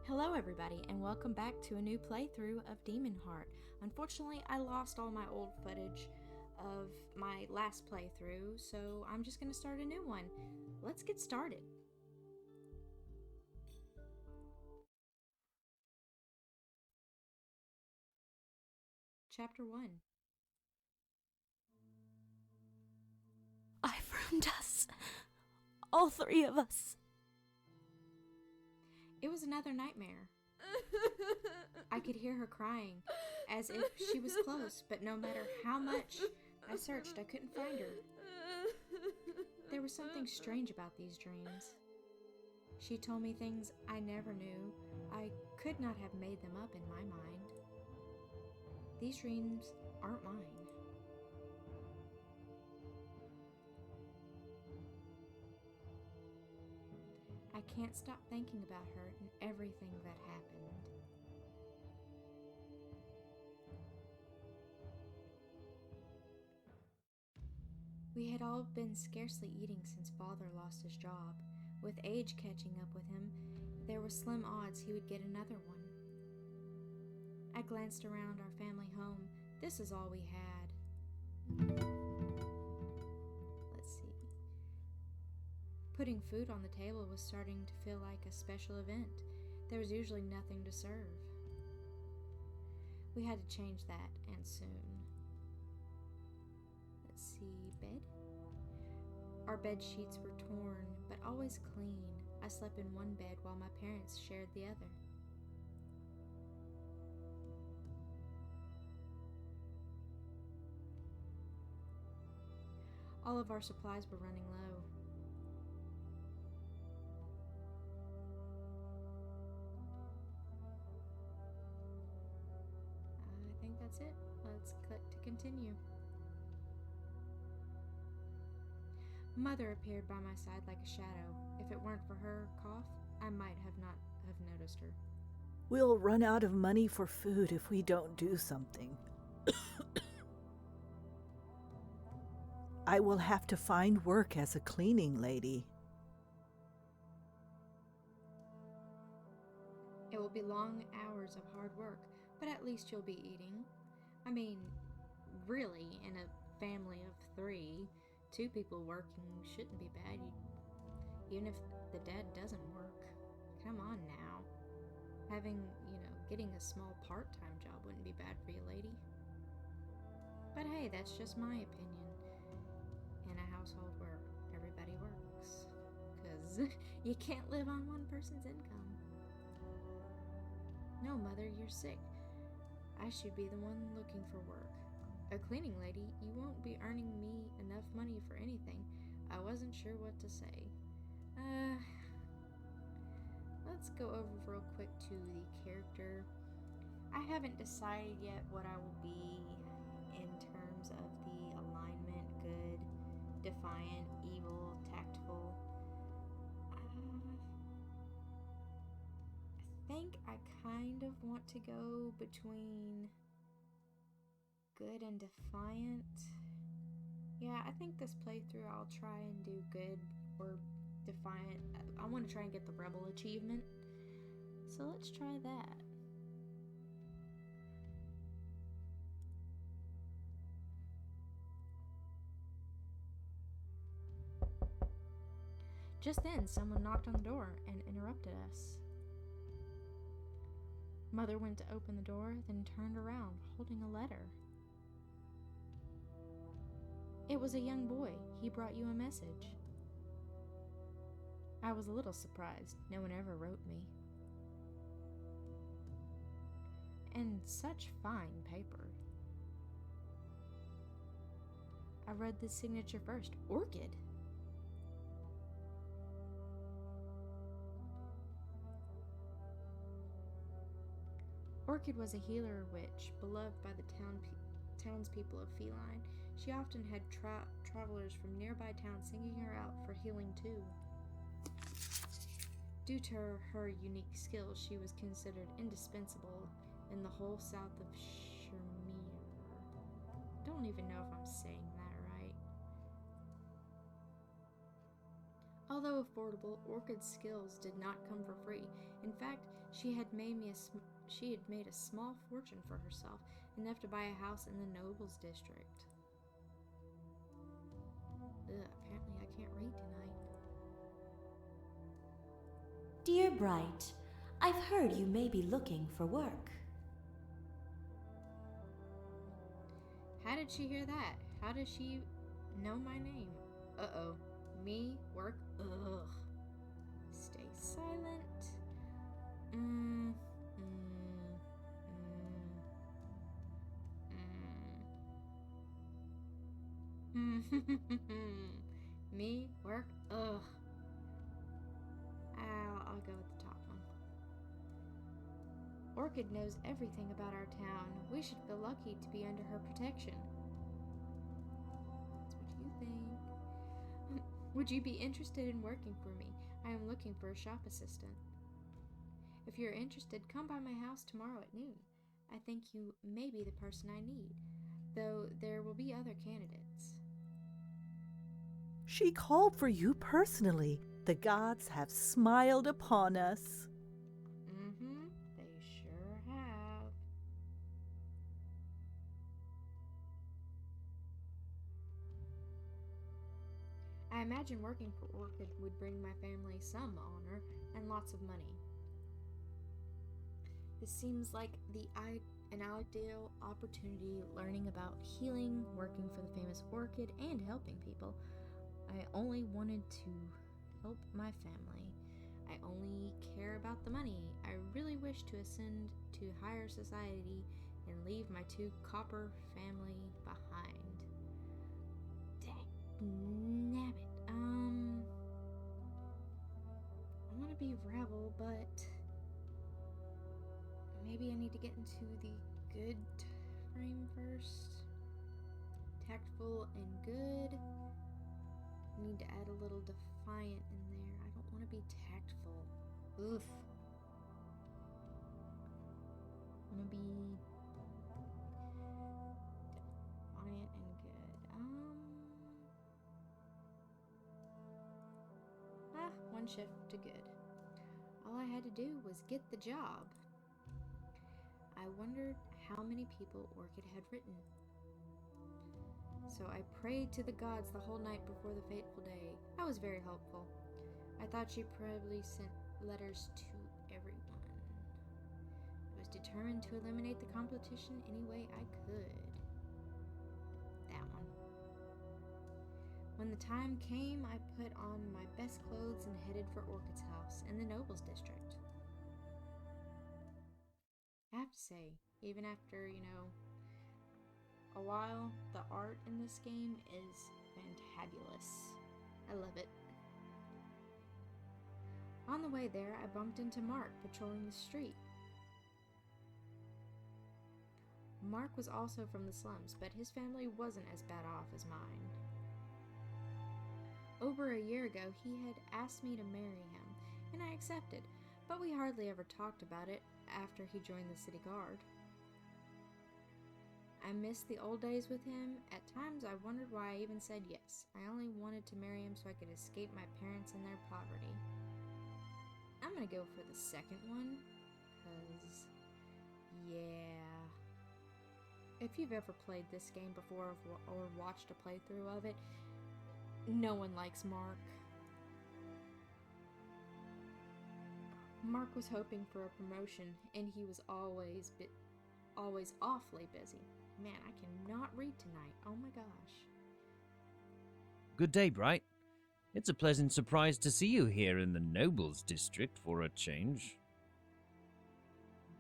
Hello everybody and welcome back to a new playthrough of Demonheart. Unfortunately, I lost all my old footage of my last playthrough, so I'm just going to start a new one. Let's get started. Chapter 1. I've ruined us. All three of us. It was another nightmare. I could hear her crying, as if she was close, but no matter how much I searched, I couldn't find her. There was something strange about these dreams. She told me things I never knew. I could not have made them up in my mind. These dreams aren't mine. I can't stop thinking about her and everything that happened. We had all been scarcely eating since Father lost his job. With age catching up with him, there were slim odds he would get another one. I glanced around our family home. This is all we had. Let's see. Putting food on the table was starting to feel like a special event. There was usually nothing to serve. We had to change that, and soon. Let's see, bed? Our bed sheets were torn, but always clean. I slept in one bed while my parents shared the other. All of our supplies were running low. I think that's it. Let's click to continue. Mother appeared by my side like a shadow. If it weren't for her cough, I might have not have noticed her. We'll run out of money for food if we don't do something. I will have to find work as a cleaning lady. It will be long hours of hard work, but at least you'll be eating. I mean, really, in a family of 3, 2 people working shouldn't be bad, even if the dad doesn't work. Come on now. Getting a small part-time job wouldn't be bad for you, lady. But hey, that's just my opinion. In a household where everybody works. Because you can't live on one person's income. No, Mother, you're sick. I should be the one looking for work. A cleaning lady, you won't be earning me enough money for anything. I wasn't sure what to say. Let's go over real quick to the character. I haven't decided yet what I will be in terms of the alignment, good, defiant, evil, tactful. I think I kind of want to go between good and defiant. Yeah, I think this playthrough I'll try and do good or defiant. I want to try and get the rebel achievement. So let's try that. Just then, someone knocked on the door and interrupted us. Mother went to open the door, then turned around, holding a letter. It was a young boy. He brought you a message. I was a little surprised. No one ever wrote me. And such fine paper. I read the signature first. Orchid. Orchid was a healer witch, beloved by the townspeople of Feline. She often had travelers from nearby towns singing her out for healing too. Due to her unique skills, she was considered indispensable in the whole south of Shermere. Don't even know if I'm saying that right. Although affordable, Orchid's skills did not come for free. In fact, she had made a small fortune for herself, enough to buy a house in the Nobles district. Apparently I can't read tonight. Dear Bright, I've heard you may be looking for work. How did she hear that? How does she know my name? Uh-oh. Me? Work? Ugh. Stay silent. Me? Work? Ugh. I'll go with the top one. Orchid knows everything about our town. We should feel lucky to be under her protection. That's what you think. Would you be interested in working for me? I am looking for a shop assistant. If you're interested, come by my house tomorrow at noon. I think you may be the person I need, though there will be other candidates. She called for you personally. The gods have smiled upon us. They sure have. I imagine working for Orchid would bring my family some honor and lots of money. This seems like an ideal opportunity, learning about healing, working for the famous Orchid, and helping people. I only wanted to help my family. I only care about the money. I really wish to ascend to higher society and leave my 2 copper family behind. Dang nabbit. I want to be rebel, but maybe I need to get into the good frame first. Tactful and good. I need to add a little defiant in there. I don't want to be tactful. Oof. I want to be defiant and good. One shift to good. All I had to do was get the job. I wondered how many people Orchid had written. So I prayed to the gods the whole night before the fateful day. I was very hopeful. I thought she probably sent letters to everyone. I was determined to eliminate the competition any way I could. That one. When the time came, I put on my best clothes and headed for Orchid's house in the Nobles district. I have to say, even after, a while, the art in this game is fantabulous. I love it. On the way there, I bumped into Mark patrolling the street. Mark was also from the slums, but his family wasn't as bad off as mine. Over a year ago, he had asked me to marry him, and I accepted, but we hardly ever talked about it after he joined the city guard. I missed the old days with him. At times, I wondered why I even said yes. I only wanted to marry him so I could escape my parents and their poverty. I'm gonna go for the second one, because, yeah. If you've ever played this game before or watched a playthrough of it, no one likes Mark. Mark was hoping for a promotion, and he was always awfully busy. Man, I cannot read tonight. Oh my gosh. Good day, Bright. It's a pleasant surprise to see you here in the Nobles district for a change.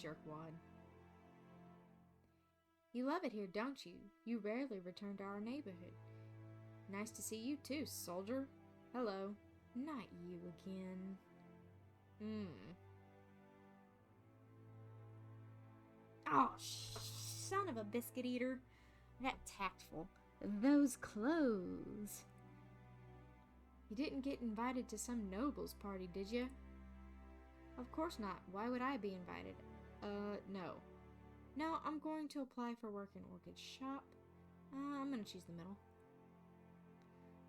Jerkwad. You love it here, don't you? You rarely return to our neighborhood. Nice to see you too, soldier. Hello. Not you again. Oh, son of a biscuit eater. That tactful. Those clothes. You didn't get invited to some nobles party, did you? Of course not. Why would I be invited? No. No, I'm going to apply for work in Orchid's shop. I'm gonna choose the middle.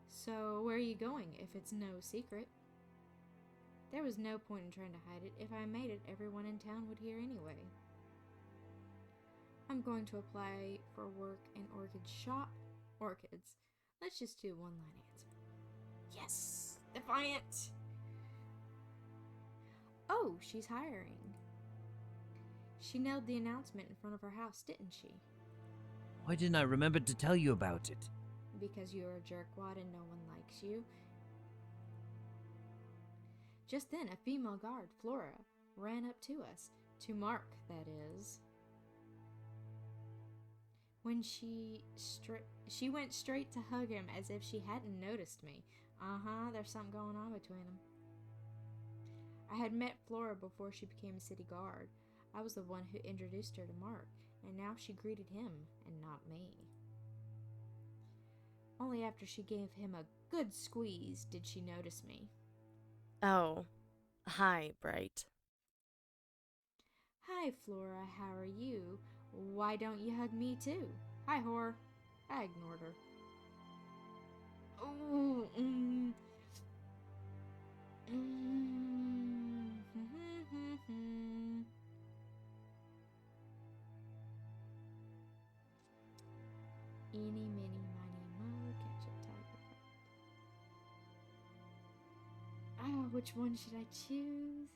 So, where are you going, if it's no secret? There was no point in trying to hide it. If I made it, everyone in town would hear anyway. I'm going to apply for work in Orchid's shop. Orchids. Let's just do one-line answer. Yes! Defiant! Oh, she's hiring. She nailed the announcement in front of her house, didn't she? Why didn't I remember to tell you about it? Because you're a jerkwad and no one likes you. Just then, a female guard, Flora, ran up to us. To Mark, that is. When she went straight to hug him as if she hadn't noticed me. There's something going on between them. I had met Flora before she became a city guard. I was the one who introduced her to Mark, and now she greeted him and not me. Only after she gave him a good squeeze did she notice me. Oh, hi, Bright. Hi, Flora, how are you? Why don't you hug me too? Hi, whore. I ignored her. Oh, Eeny, meeny, miny, moe, catch a tiger. Oh, which one should I choose?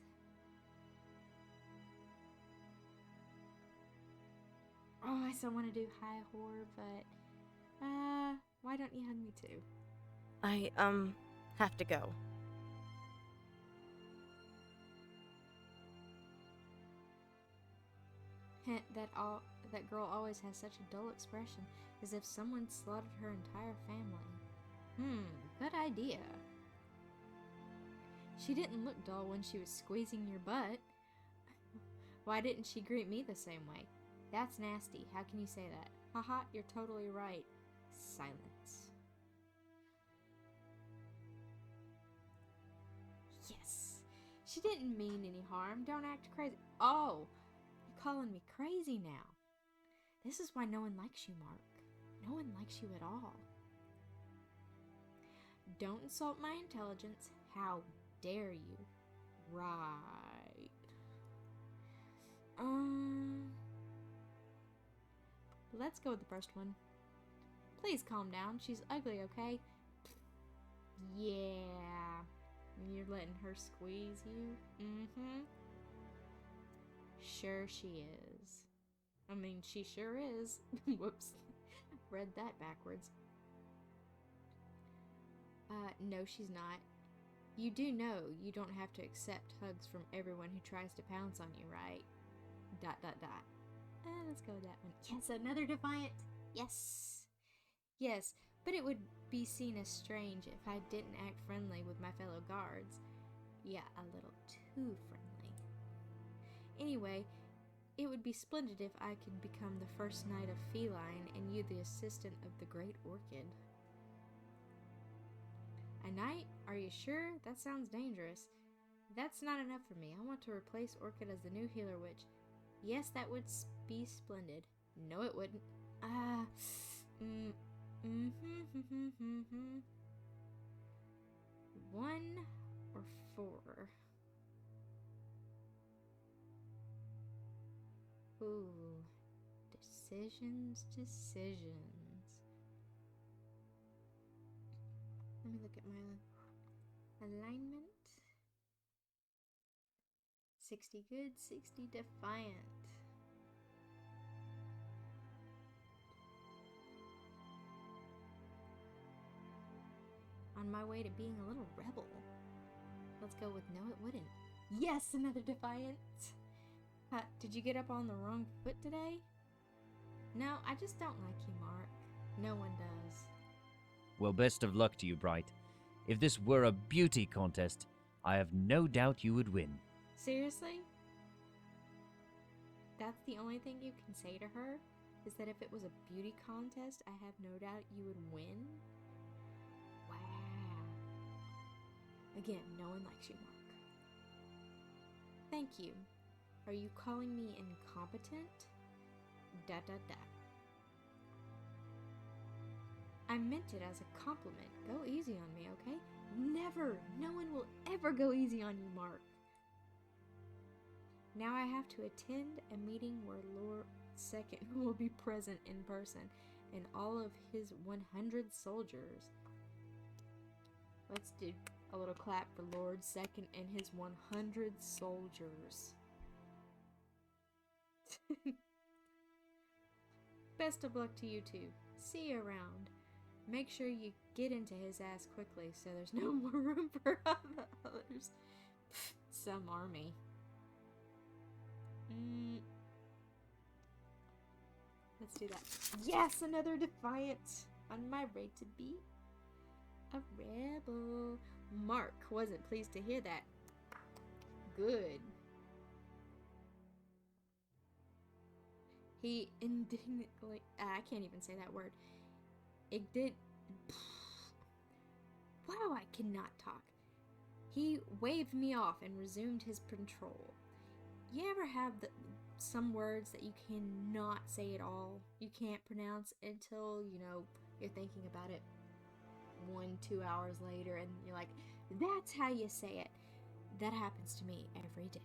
Oh, I still want to do hi, whore, but why don't you hug me too? I, have to go. That girl always has such a dull expression, as if someone slaughtered her entire family. Good idea. She didn't look dull when she was squeezing your butt. Why didn't she greet me the same way? That's nasty. How can you say that? Haha, you're totally right. Silence. Yes. She didn't mean any harm. Don't act crazy. Oh, you're calling me crazy now. This is why no one likes you, Mark. No one likes you at all. Don't insult my intelligence. How dare you? Right. Let's go with the first one. Please calm down. She's ugly, okay? Yeah. You're letting her squeeze you? Sure she is. I mean, she sure is. Whoops. Read that backwards. No, she's not. You do know you don't have to accept hugs from everyone who tries to pounce on you, right? ... Let's go with that one. Yes, another defiant. Yes. Yes, but it would be seen as strange if I didn't act friendly with my fellow guards. Yeah, a little too friendly. Anyway, it would be splendid if I could become the first knight of Feline and you the assistant of the Great Orchid. A knight? Are you sure? That sounds dangerous. That's not enough for me. I want to replace Orchid as the new healer witch. Yes, that would be splendid. No, it wouldn't. One or four? Ooh. Decisions. Let me look at my alignment. 60 good, 60 defiant. On my way to being a little rebel. Let's go with no, it wouldn't. Yes, another defiant. Did you get up on the wrong foot today? No, I just don't like you, Mark. No one does. Well, best of luck to you, Bright. If this were a beauty contest, I have no doubt you would win. Seriously? That's the only thing you can say to her? Is that if it was a beauty contest, I have no doubt you would win? Wow. Again, no one likes you, Mark. Thank you. Are you calling me incompetent? ... I meant it as a compliment. Go easy on me, okay? Never! No one will ever go easy on you, Mark. Now I have to attend a meeting where Lord Second will be present in person and all of his 100 soldiers. Let's do a little clap for Lord Second and his 100 soldiers. Best of luck to you two. See you around. Make sure you get into his ass quickly so there's no more room for others. Some army. Let's do that. Yes, another defiant on my way to be a rebel. Mark wasn't pleased to hear that. Good. He indignantly, I can't even say that word. Wow, I cannot talk. He waved me off and resumed his patrol. You ever have some words that you cannot say at all? You can't pronounce until, you're thinking about it 1-2 hours later and you're like, that's how you say it. That happens to me every day.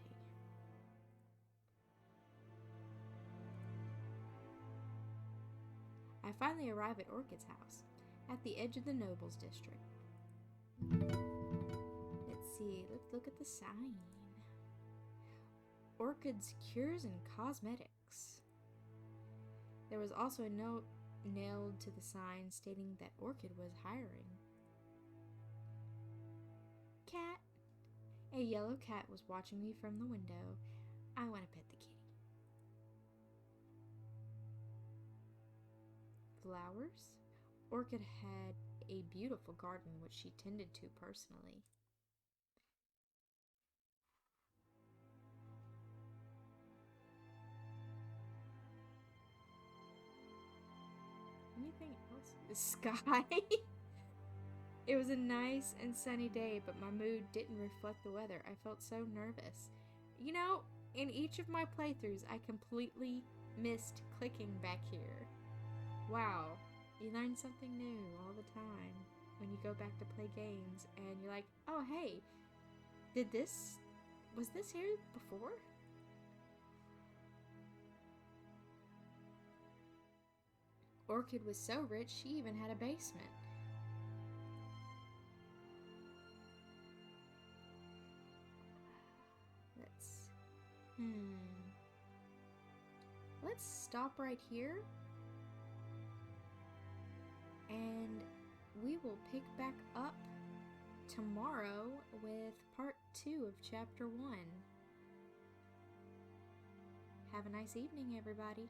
I finally arrive at Orchid's house, at the edge of the Nobles district. Let's see, let's look at the sign. Orchid's Cures and Cosmetics. There was also a note nailed to the sign stating that Orchid was hiring. Cat. A yellow cat was watching me from the window. I want to pet the kitty. Flowers. Orchid had a beautiful garden which she tended to personally. Anything else? The sky. It was a nice and sunny day, but my mood didn't reflect the weather. I felt so nervous. In each of my playthroughs, I completely missed clicking back here. Wow, you learn something new all the time when you go back to play games and you're like, oh hey, was this here before? Orchid was so rich she even had a basement. Let's stop right here and we will pick back up tomorrow with part 2 of chapter 1. Have a nice evening, everybody.